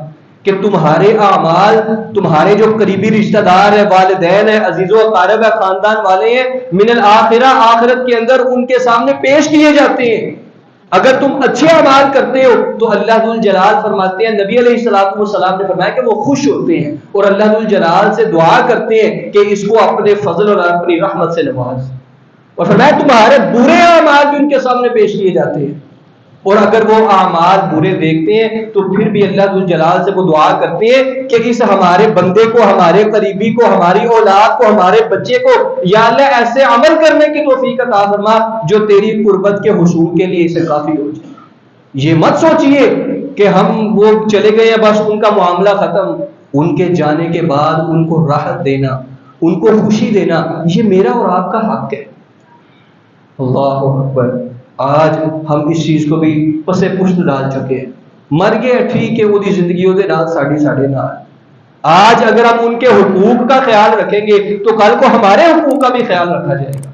کہ تمہارے اعمال تمہارے جو قریبی رشتہ دار ہیں، والدین ہیں، عزیز و اقارب ہیں، خاندان والے ہیں، من الآخرہ، آخرت کے اندر ان کے سامنے پیش کیے جاتے ہیں۔ اگر تم اچھے اعمال کرتے ہو تو اللہ ذو الجلال فرماتے ہیں، نبی علیہ الصلوۃ والسلام نے فرمایا کہ وہ خوش ہوتے ہیں اور اللہ ذو الجلال سے دعا کرتے ہیں کہ اس کو اپنے فضل اور اپنی رحمت سے نواز۔ اور فرمایا تمہارے برے اعمال بھی ان کے سامنے پیش کیے جاتے ہیں، اور اگر وہ اعمال برے دیکھتے ہیں تو پھر بھی اللہ ذو الجلال سے وہ دعا کرتے ہیں کہ اس ہمارے بندے کو، ہمارے قریبی کو، ہماری اولاد کو، ہمارے بچے کو یا اللہ ایسے عمل کرنے کی توفیق عطا فرما جو تیری قربت کے حصول کے لیے اسے کافی ہو جائے۔ یہ مت سوچئے کہ ہم وہ چلے گئے بس ان کا معاملہ ختم، ان کے جانے کے بعد ان کو راحت دینا، ان کو خوشی دینا، یہ میرا اور آپ کا حق ہے۔ اللہ اکبر، آج ہم اس چیز کو بھی پسے پشت ڈال چکے ہیں۔ مر گئے ٹھیک ہے، وہ دی زندگی دے نال ساڑھے نال، آج اگر ہم ان کے حقوق کا خیال رکھیں گے تو کل کو ہمارے حقوق کا بھی خیال رکھا جائے گا۔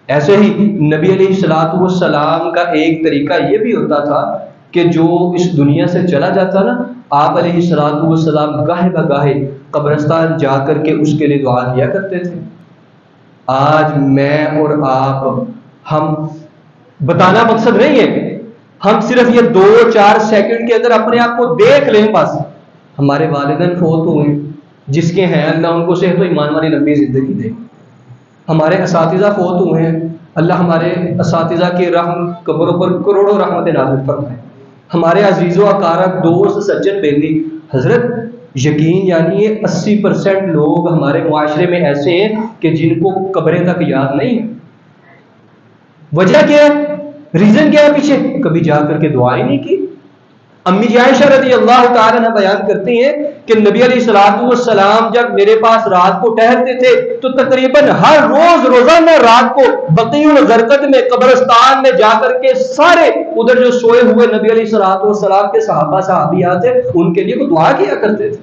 ایسے ہی نبی علیہ الصلوۃ والسلام کا ایک طریقہ یہ بھی ہوتا تھا کہ جو اس دنیا سے چلا جاتا نا، آپ علیہ الصلوۃ والسلام گاہے بگاہے قبرستان جا کر کے اس کے لیے دعا کیا کرتے تھے۔ آج میں اور آپ، ہم بتانا مقصد نہیں ہے، ہم صرف یہ 2-4 سیکنڈ کے اندر اپنے آپ کو دیکھ لیں بس۔ ہمارے والدین فوت ہوئے، جس کے ہیں اللہ ان کو صحت و ایمان والی لمبی زندگی دے۔ ہمارے اساتذہ فوت ہوئے ہیں، اللہ ہمارے اساتذہ کے رحم قبروں پر کروڑوں رحمت نازل فرمائے۔ ہمارے عزیز و اقارب، دوست، سجن بیلی، حضرت یقین یعنی 80% لوگ ہمارے معاشرے میں ایسے ہیں کہ جن کو قبریں تک یاد نہیں ہے۔ وجہ کیا ہے؟ ریزن کیا ہے پیچھے؟ کبھی جا کر کے دعا ہی نہیں کی۔ امی جی عائشہ رضی اللہ تعالیٰ عنہ بیان کرتی ہیں کہ نبی علیہ الصلوۃ والسلام جب میرے پاس رات کو ٹہرتے تھے تو تقریباً ہر روز روزانہ رات کو بقیع الغرقد میں، قبرستان میں جا کر کے سارے ادھر جو سوئے ہوئے نبی علیہ الصلوۃ والسلام کے صحابہ صحابیات ہیں ان کے لیے وہ دعا کیا کرتے تھے۔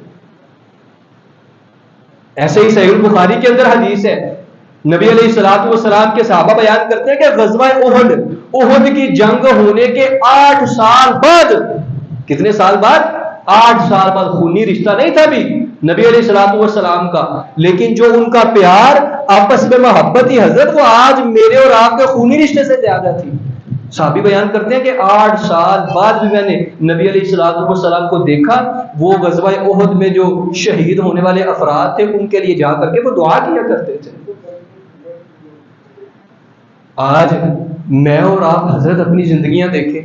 ایسے ہی صحیح البخاری کے اندر حدیث ہے، نبی علیہ الصلوۃ والسلام کے صحابہ بیان کرتے ہیں کہ غزوہ احد کی جنگ ہونے کے 8 سال بعد، کتنے سال بعد؟ 8 سال بعد، خونی رشتہ نہیں تھا بھی نبی علیہ الصلوۃ والسلام کا، لیکن جو ان کا پیار، آپس میں محبت ہی حضرت، وہ آج میرے اور آپ کے خونی رشتے سے زیادہ تھی۔ صحابی بیان کرتے ہیں کہ 8 سال بعد بھی میں نے نبی علیہ الصلوۃ والسلام کو دیکھا، وہ غزوہ احد میں جو شہید ہونے والے افراد تھے ان کے لیے جا کر کے وہ دعا کیا کرتے تھے۔ آج میں اور آپ حضرت اپنی زندگیاں دیکھیں،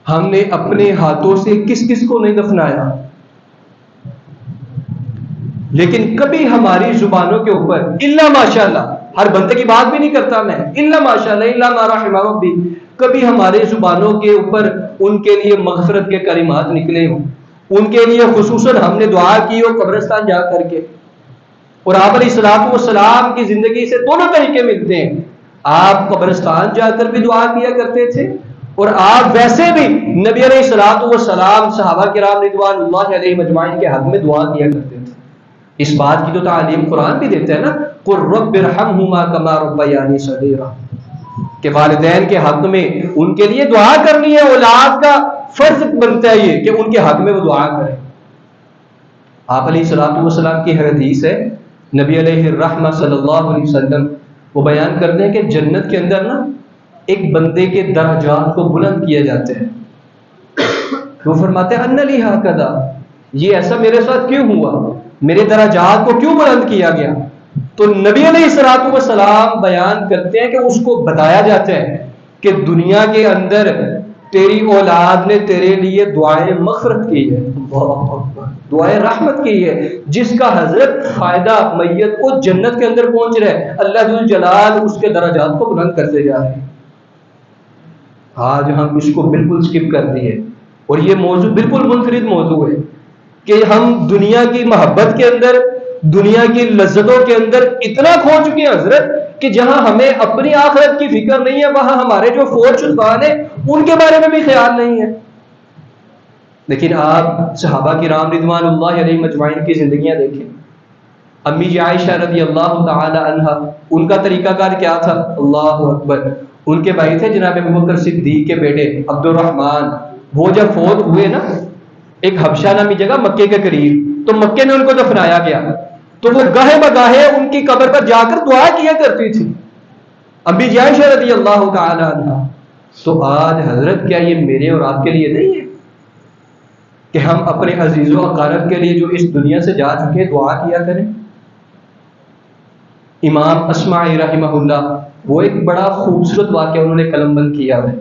ہم نے اپنے ہاتھوں سے کس کس کو نہیں دفنایا، لیکن کبھی ہماری زبانوں کے اوپر الا ماشاءاللہ، ہر بندے کی بات بھی نہیں کرتا میں، الا ماشاءاللہ الا ما رحم ربی، کبھی ہمارے زبانوں کے اوپر ان کے لیے مغفرت کے کلمات نکلے ہوں، ان کے لیے خصوصاً ہم نے دعا کی ہو قبرستان جا کر کے۔ اور آپ علیہ الصلوۃ والسلام کی زندگی سے دونوں طریقے ملتے ہیں، آپ قبرستان جا کر بھی دعا کیا کرتے تھے، اور آپ ویسے بھی نبی علیہ الصلوۃ والسلام، صحابہ کرام رضوان اللہ علیہم اجمعین کے حق میں دعا کیا کرتے تھے۔ اس بات کی تو تعلیم قرآن بھی دیتا ہے نا، قل رب ارحمہما کما ربیانی صغیرا، کہ والدین کے حق میں ان کے لیے دعا کرنی ہے، اولاد کا فرض بنتا ہے یہ کہ ان کے حق میں وہ دعا کریں۔ آپ علیہ الصلوۃ والسلام کی حدیث ہے، نبی علیہ الرحمہ صلی اللہ علیہ وسلم وہ بیان کرتے ہیں کہ جنت کے اندر نا ایک بندے کے درجات کو بلند کیا جاتے ہیں۔ وہ فرماتے ہیں ان لی ھکذا، یہ ایسا میرے ساتھ کیوں ہوا، میرے درجات کو کیوں بلند کیا گیا؟ تو نبی علیہ الصلوۃ والسلام بیان کرتے ہیں کہ اس کو بتایا جاتا ہے کہ دنیا کے اندر تیری اولاد نے تیرے لیے دعائیں مغفرت کی ہے، دعائیں رحمت کی ہے، جس کا حضرت فائدہ میت کو جنت کے اندر پہنچ رہا ہے، اللہ ذو الجلال اس کے درجات کو بلند کرتے جا رہے ہیں۔ آج ہم اس کو بالکل سکپ کر دیے، اور یہ موضوع بالکل منفرد موضوع ہے کہ ہم دنیا کی محبت کے اندر، دنیا کی لذتوں کے اندر اتنا کھو چکے ہیں حضرت کہ جہاں ہمیں اپنی آخرت کی فکر نہیں ہے، وہاں ہمارے جو فوت شدگان ہیں ان کے بارے میں بھی خیال نہیں ہے۔ لیکن آپ صحابہ کرام رضوان اللہ علیہم اجمعین کی زندگیاں دیکھیں، امی جی عائشہ رضی اللہ تعالی عنہا، ان کا طریقہ کار کیا تھا؟ اللہ اکبر، ان کے بھائی تھے جناب ابوبکر صدیق کے بیٹے عبد الرحمن، وہ جب فوت ہوئے نا ایک حبشہ نامی جگہ مکے کے قریب، تو مکے میں ان کو دفنایا گیا، تو وہ گاہے بگاہے ان کی قبر پر جا کر دعا کیا کرتی تھی امی جی عائشہ رضی اللہ تعالی عنہا۔ تو آج حضرت کیا یہ میرے اور آپ کے لیے نہیں ہے کہ ہم اپنے عزیز و اقارب کے لیے جو اس دنیا سے جا چکے دعا کیا کریں؟ امام اصمعی رحمہ اللہ وہ ایک بڑا خوبصورت واقعہ انہوں نے قلم بند کیا ہے.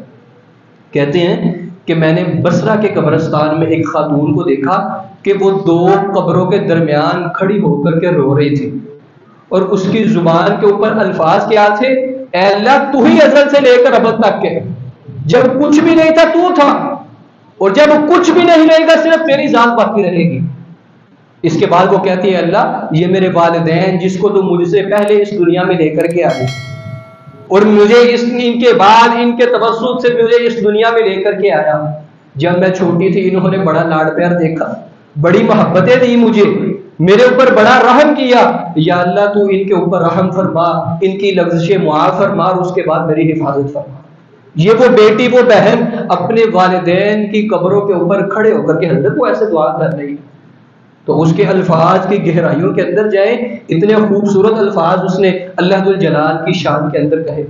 کہتے ہیں کہ میں نے بصرہ کے قبرستان میں ایک خاتون کو دیکھا کہ وہ دو قبروں کے درمیان کھڑی ہو کر کے رو رہی تھی، اور اس کی زبان کے اوپر الفاظ کیا تھے؟ اے اللہ تو ہی ازل سے لے کر ابد تک کے، جب کچھ بھی نہیں تھا تو تھا، اور جب کچھ بھی نہیں رہے گا صرف تیری ذات باقی رہے گی. اس کے بعد وہ کہتی ہے اللہ یہ میرے والدین جس کو تو مجھ سے پہلے اس دنیا میں لے کر کے آئے، اور مجھے ان کے بعد ان کے توسط سے مجھے اس دنیا میں لے کر کے آیا. جب میں چھوٹی تھی انہوں نے بڑا لاڈ پیار دیکھا، بڑی محبتیں دی مجھے، میرے اوپر بڑا رحم کیا. یا اللہ تو ان کے اوپر رحم فرما، ان کی لغزشیں معاف فرما، اور اس کے بعد میری حفاظت فرما. یہ وہ بیٹی وہ بہن اپنے والدین کی قبروں کے اوپر کھڑے ہو کر کے حضرت کو ایسے دعا کر رہی ہے. تو اس کے الفاظ کی گہرائیوں کے اندر جائیں، اتنے خوبصورت الفاظ اس نے اللہ ذو الجلال کی شان کے اندر کہے.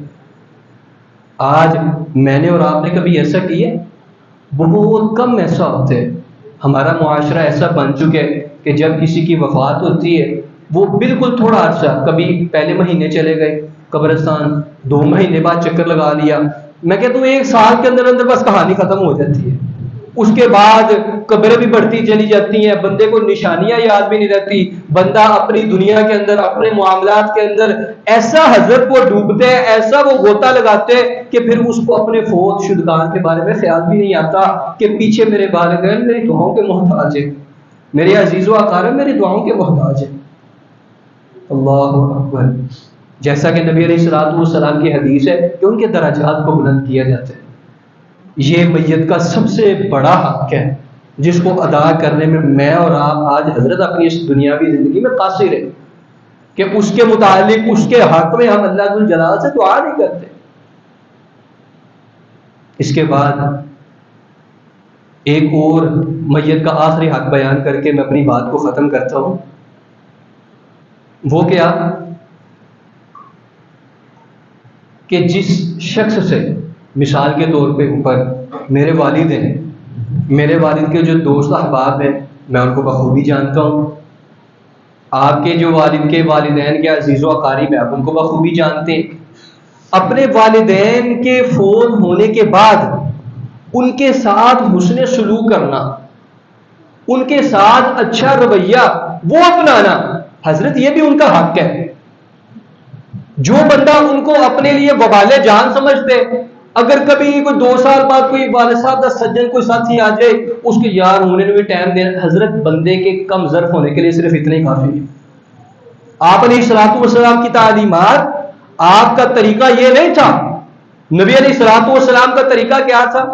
آج میں نے اور آپ نے کبھی ایسا کیا؟ بہت کم ایسا ہوتا ہے. ہمارا معاشرہ ایسا بن چکا ہے کہ جب کسی کی وفات ہوتی ہے وہ بالکل تھوڑا عرصہ، کبھی پہلے مہینے چلے گئے قبرستان، 2 مہینے بعد چکر لگا لیا، میں کہتا ہوں 1 سال کے اندر اندر بس کہانی ختم ہو جاتی ہے. اس کے بعد قبریں بھی بڑھتی چلی جاتی ہیں، بندے کو نشانیاں یاد بھی نہیں رہتی، بندہ اپنی دنیا کے اندر اپنے معاملات کے اندر ایسا حضرت کو ڈوبتے ہیں، ایسا وہ غوطہ لگاتے ہیں کہ پھر اس کو اپنے فوت شدگان کے بارے میں خیال بھی نہیں آتا کہ پیچھے میرے والدین میری دعاؤں کے محتاج ہیں، میرے عزیز و اقارب میری دعاؤں کے محتاج ہیں. اللہ اکبر. جیسا کہ نبی علیہ الصلوۃ والسلام کی حدیث ہے کہ ان کے درجات کو بلند کیا جاتا ہے. یہ میت کا سب سے بڑا حق ہے جس کو ادا کرنے میں میں اور آپ آج حضرت اپنی اس دنیاوی زندگی میں قاصر ہیں کہ اس کے متعلق اس کے حق میں ہم اللہ ذو الجلال سے دعا نہیں کرتے. اس کے بعد ایک اور میت کا آخری حق بیان کر کے میں اپنی بات کو ختم کرتا ہوں. وہ کیا کہ جس شخص سے مثال کے طور پہ اوپر میرے والد ہیں، میرے والد کے جو دوست احباب ہیں میں ان کو بخوبی جانتا ہوں، آپ کے جو والد کے والدین کے عزیز و اقارب ہیں آپ ان کو بخوبی جانتے ہیں. اپنے والدین کے فوت ہونے کے بعد ان کے ساتھ حسن سلوک کرنا، ان کے ساتھ اچھا رویہ وہ اپنانا، حضرت یہ بھی ان کا حق ہے. جو بندہ ان کو اپنے لیے وبال جان سمجھتے، اگر کبھی کوئی 2 سال بعد کوئی والد صاحب کا سجن کوئی ساتھی آ جائے اس کے یار ہونے میں بھی ٹائم دینا، حضرت بندے کے کم ظرف ہونے کے لیے صرف اتنا ہی کافی ہے. آپ علیہ الصلوۃ والسلام کی تعلیمات، آپ کا طریقہ یہ نہیں تھا. نبی علیہ الصلوۃ والسلام کا طریقہ کیا تھا؟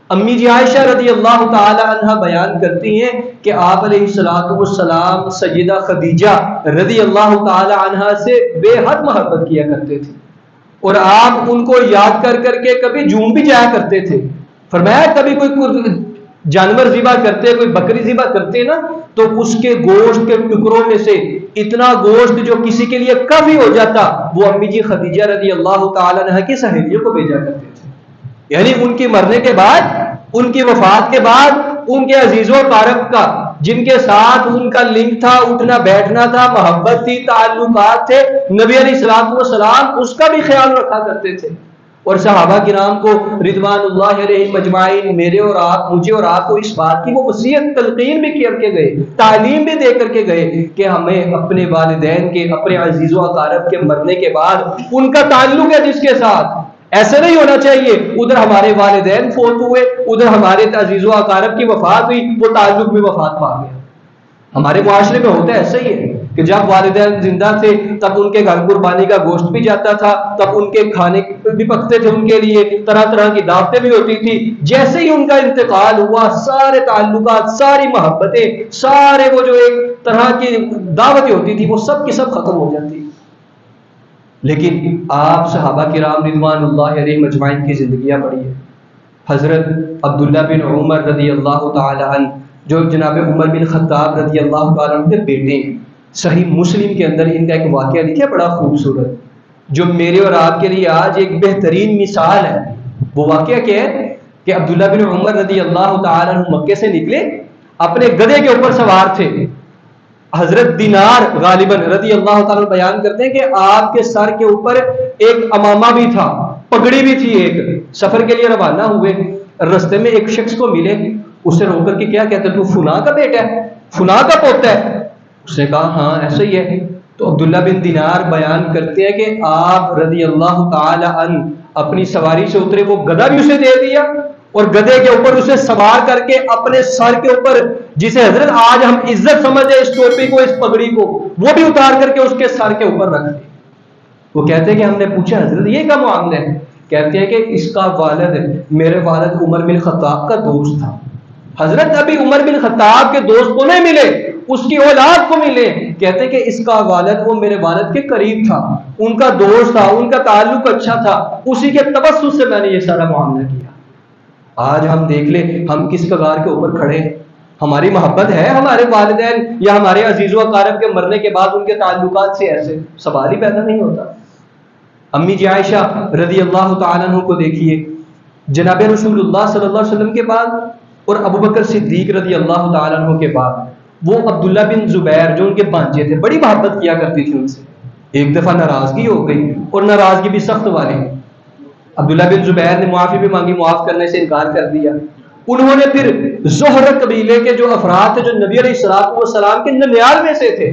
امی جی عائشہ رضی اللہ تعالی عنہا بیان کرتی ہیں کہ آپ علیہ الصلوۃ والسلام سیدہ خدیجہ رضی اللہ تعالی عنہا سے بے حد محبت کیا کرتے تھے، اور آپ ان کو یاد کر کر کے کبھی جھوم بھی جایا کرتے تھے. فرمایا کبھی کوئی جانور ذبح کرتے، کوئی بکری ذبح کرتے نا، تو اس کے گوشت کے ٹکڑوں میں سے اتنا گوشت جو کسی کے لیے کافی ہو جاتا وہ امی جی خدیجہ رضی اللہ تعالی عنہا کی سہیلیوں کو بھیجا کرتے تھے. یعنی ان کے مرنے کے بعد، ان کی وفات کے بعد ان کے عزیز و اقارب کا جن کے ساتھ ان کا لنک تھا، اٹھنا بیٹھنا تھا، محبت تھی، تعلقات تھے، نبی علیہ الصلوۃ والسلام اس کا بھی خیال رکھا کرتے تھے. اور صحابہ کرام کو رضوان اللہ علیہم اجمعین، میرے اور آپ، مجھے اور آپ کو اس بات کی وہ وصیت تلقین بھی کر کے گئے، تعلیم بھی دے کر کے گئے کہ ہمیں اپنے والدین کے، اپنے عزیز و اقارب کے مرنے کے بعد ان کا تعلق ہے جس کے ساتھ، ایسے نہیں ہونا چاہیے ادھر ہمارے والدین فوت ہوئے، ادھر ہمارے عزیز و اقارب کی وفات ہوئی، وہ تعلق بھی وفات پا گیا. ہمارے معاشرے میں ہوتا ہے ایسا ہی ہے کہ جب والدین زندہ تھے تب ان کے گھر قربانی کا گوشت بھی جاتا تھا، تب ان کے کھانے بھی پکتے تھے، ان کے لیے طرح طرح کی دعوتیں بھی ہوتی تھی. جیسے ہی ان کا انتقال ہوا سارے تعلقات، ساری محبتیں، سارے وہ جو ایک طرح کی دعوتیں ہوتی تھی وہ سب کی سب ختم ہو جاتی. لیکن آپ صحابہ کرام رضوان اللہ علیہم اجمعین کی زندگیاں پڑھی ہے. حضرت عبداللہ بن عمر رضی اللہ تعالی عنہ جو جناب عمر بن خطاب رضی اللہ تعالی عنہ کے بیٹے ہیں، صحیح مسلم کے اندر ان کا ایک واقعہ لکھا ہے بڑا خوبصورت، جو میرے اور آپ کے لیے آج ایک بہترین مثال ہے. وہ واقعہ کیا ہے کہ عبداللہ بن عمر رضی اللہ تعالی عنہ مکے سے نکلے، اپنے گدھے کے اوپر سوار تھے، حضرت دینار غالباً رضی اللہ تعالیٰ بیان کرتے ہیں کہ آپ کے سر کے اوپر ایک امامہ بھی تھا، پگڑی بھی تھی. ایک سفر کے لیے روانہ ہوئے، رستے میں ایک شخص کو ملے، اسے روک کر کے کیا کہتے تو فلاں کا بیٹا ہے، فلاں کا پوتا ہے؟ اس نے کہا ہاں ایسا ہی ہے. تو عبداللہ بن دینار بیان کرتے ہیں کہ آپ رضی اللہ تعالی عنہ اپنی سواری سے اترے، وہ گدھا بھی اسے دے دیا اور گدھے کے اوپر اسے سوار کر کے اپنے سر کے اوپر، جسے حضرت آج ہم عزت سمجھے اس ٹوپی کو، اس پگڑی کو، وہ بھی اتار کر کے اس کے سر کے اوپر رکھ دی. وہ کہتے ہیں کہ ہم نے پوچھا حضرت یہ کیا معاملہ ہے؟ کہتے ہیں کہ اس کا والد میرے والد عمر بن خطاب کا دوست تھا. حضرت ابھی عمر بن خطاب کے دوست کو نہیں ملے، اس کی اولاد کو ملے. کہتے ہیں کہ اس کا والد وہ میرے والد کے قریب تھا، ان کا دوست تھا، ان کا تعلق اچھا تھا، اسی کے تبسط سے میں نے یہ سارا معاملہ کیا. آج ہم دیکھ لیں ہم کس کگار کے اوپر کھڑے ہیں. ہماری محبت ہے ہمارے والدین یا ہمارے عزیز و اقارب کے مرنے کے بعد ان کے تعلقات سے؟ ایسے سوال ہی پیدا نہیں ہوتا. امی جی عائشہ رضی اللہ تعالیٰ عنہ کو دیکھیے، جناب رسول اللہ صلی اللہ علیہ وسلم کے بعد اور ابو بکر صدیق رضی اللہ تعالیٰ عنہ کے بعد وہ عبداللہ بن زبیر جو ان کے بانجے تھے بڑی محبت کیا کرتی تھی ان سے. ایک دفعہ ناراضگی ہو گئی اور ناراضگی بھی سخت والی. عبداللہ بن زبیر نے معافی بھی مانگی، معاف کرنے سے انکار کر دیا. انہوں نے پھر زہر قبیلے کے جو افراد تھے جو نبی علیہ السلام کے ننیال میں سے تھے،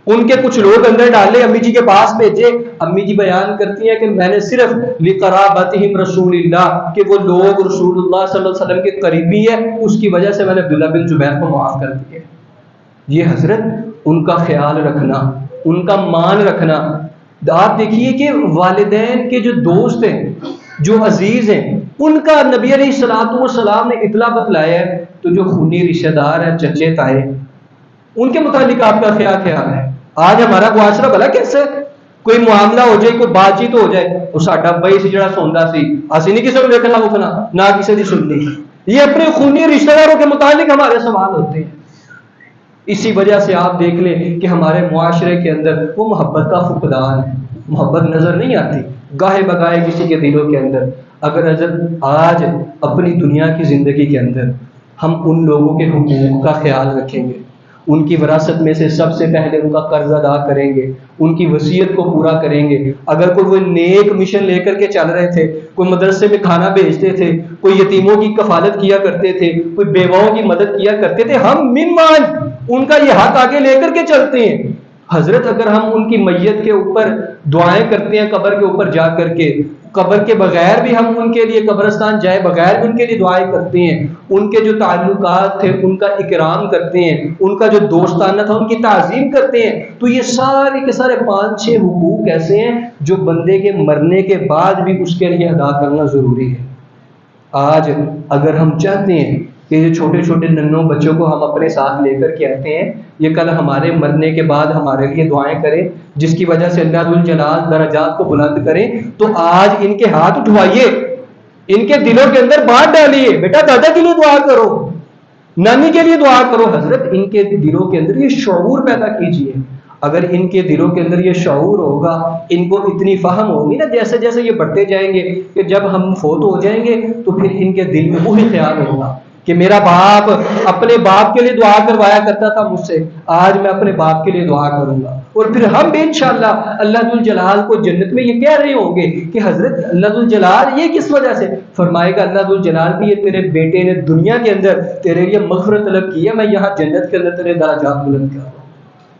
ان کے کچھ لوگ اندر ڈالے، امی جی کے پاس بھیجے. امی جی بیان کرتی ہیں کہ میں نے صرف لقرابتہم رسول اللہ، کہ وہ لوگ رسول اللہ صلی اللہ علیہ وسلم کے قریبی ہے، اس کی وجہ سے میں نے عبداللہ بن زبیر کو معاف کر دیا. یہ حضرت ان کا خیال رکھنا، ان کا مان رکھنا. آپ دیکھیے کہ والدین کے جو دوست ہیں، جو عزیز ہیں، ان کا نبی علیہ السلام نے اطلاع بتلایا ہے. تو جو خونی رشتہ دار ہیں، چچے تائے، ان کے متعلق آپ کا کیا خیال ہے؟ آج ہمارا معاشرہ بھلا کیسے کوئی معاملہ ہو جائے، کوئی بات چیت ہو جائے، وہ ساڈا بھائی سی جڑا سوندا سی، اسی نہیں کسی کو دیکھنا اٹھنا، نہ کسی کی سننی. یہ اپنے خونی رشتہ داروں کے متعلق ہمارے سوال ہوتے ہیں. اسی وجہ سے آپ دیکھ لیں کہ ہمارے معاشرے کے اندر وہ محبت کا فقدان ہے، محبت نظر نہیں آتی گاہے بگاہے کسی کے دلوں کے اندر. اگر حضرت آج اپنی دنیا کی زندگی کے اندر ہم ان لوگوں کے حقوق کا خیال رکھیں گے، ان کی وراثت میں سے سب سے پہلے ان کا قرض ادا کریں گے، ان کی وصیت کو پورا کریں گے. اگر کوئی وہ نیک مشن لے کر کے چل رہے تھے، کوئی مدرسے میں کھانا بھیجتے تھے، کوئی یتیموں کی کفالت کیا کرتے تھے، کوئی بیواؤں کی مدد کیا کرتے تھے، ہم منمان ان کا یہ حق آگے لے کر کے چلتے ہیں. حضرت اگر ہم ان کی میت کے اوپر دعائیں کرتے ہیں، قبر کے اوپر جا کر کے، قبر کے بغیر بھی ہم ان کے لیے، قبرستان جائے بغیر بھی ان کے لیے دعائیں کرتے ہیں، ان کے جو تعلقات تھے ان کا اکرام کرتے ہیں، ان کا جو دوستانہ تھا ان کی تعظیم کرتے ہیں، تو یہ سارے کے سارے 5-6 حقوق ایسے ہیں جو بندے کے مرنے کے بعد بھی اس کے لیے ادا کرنا ضروری ہے. آج اگر ہم چاہتے ہیں کہ یہ چھوٹے چھوٹے ننھوں بچوں کو ہم اپنے ساتھ لے کر کے آتے ہیں، یہ کل ہمارے مرنے کے بعد ہمارے لیے دعائیں کریں، جس کی وجہ سے اللہ ذوالجلال درجات کو بلند کریں، تو آج ان کے ہاتھ اٹھوائیے، ان کے دلوں کے اندر بات ڈالیے. بیٹا دادا کے لیے دعا کرو، نانی کے لیے دعا کرو. حضرت ان کے دلوں کے اندر یہ شعور پیدا کیجیے. اگر ان کے دلوں کے اندر یہ شعور ہوگا، ان کو اتنی فہم ہوگی نا، جیسے جیسے یہ بڑھتے جائیں گے کہ جب ہم فوت ہو جائیں گے تو پھر ان کے دل میں وہی خیال ہوگا کہ میرا باپ اپنے باپ کے لیے دعا کروایا کرتا تھا مجھ سے، آج میں اپنے باپ کے لیے دعا کروں گا. اور پھر ہم بھی انشاءاللہ اللہ ذوالجلال کو جنت میں یہ کہہ رہے ہوں گے کہ حضرت اللہ ذوالجلال یہ کس وجہ سے فرمائے گا، اللہ ذوالجلال بھی یہ تیرے بیٹے نے دنیا کے اندر تیرے لیے مغفرت طلب کی ہے، میں یہاں جنت کے اندر تیرے درجات بلند کر رہا ہوں.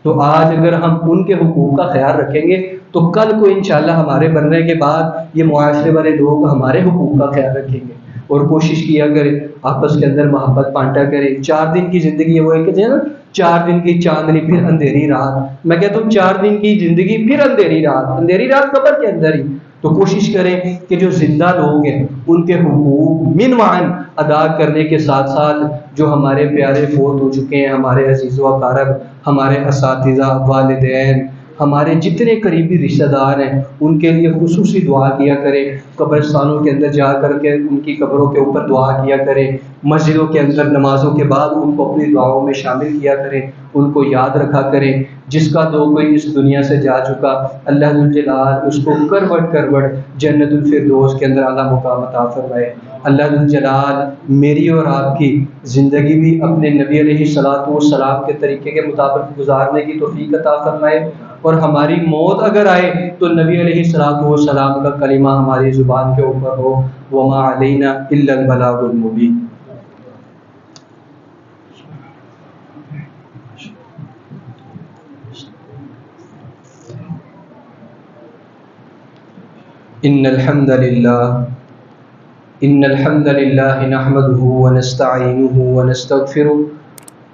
تو آج اگر ہم ان کے حقوق کا خیال رکھیں گے تو کل کو انشاءاللہ ہمارے مرنے کے بعد یہ معاشرے والے لوگ ہمارے حقوق کا خیال رکھیں گے. اور کوشش کیا کرے آپس کے اندر محبت بانٹا کرے. 4 دن کی زندگی وہ ہے کہ 4 دن کی چاندنی پھر اندھیری رات. میں کہتا ہوں 4 دن کی زندگی پھر اندھیری رات، اندھیری رات قبر کے اندر ہی. تو کوشش کریں کہ جو زندہ لوگ ہیں ان کے حقوق منوعاً ادا کرنے کے ساتھ ساتھ جو ہمارے پیارے فوت ہو چکے ہیں، ہمارے عزیز و اقارب، ہمارے اساتذہ، والدین، ہمارے جتنے قریبی رشتہ دار ہیں ان کے لیے خصوصی دعا کیا کریں، قبرستانوں کے اندر جا کر کے ان کی قبروں کے اوپر دعا کیا کریں، مسجدوں کے اندر نمازوں کے بعد ان کو اپنی دعاؤں میں شامل کیا کریں، ان کو یاد رکھا کریں۔ جس کا تو کوئی اس دنیا سے جا چکا، اللہ ذوالجلال اس کو کروٹ کروٹ جنت الفردوس کے اندر اعلیٰ مقام عطا فرمائے۔ اللہ ذوالجلال میری اور آپ کی زندگی بھی اپنے نبی علیہ الصلوۃ والسلام کے طریقے کے مطابق گزارنے کی توفیق عطا فرمائے، اور ہماری موت اگر آئے تو نبی علیہ الصلوۃ والسلام کا کلمہ ہماری زبان کے اوپر ہو، وما علینا الا البلاغ المبین۔ ان الحمد للہ نحمده ونستعینه ونستغفره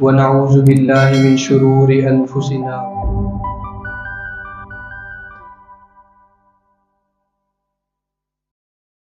ونعوذ باللہ من شرور انفسنا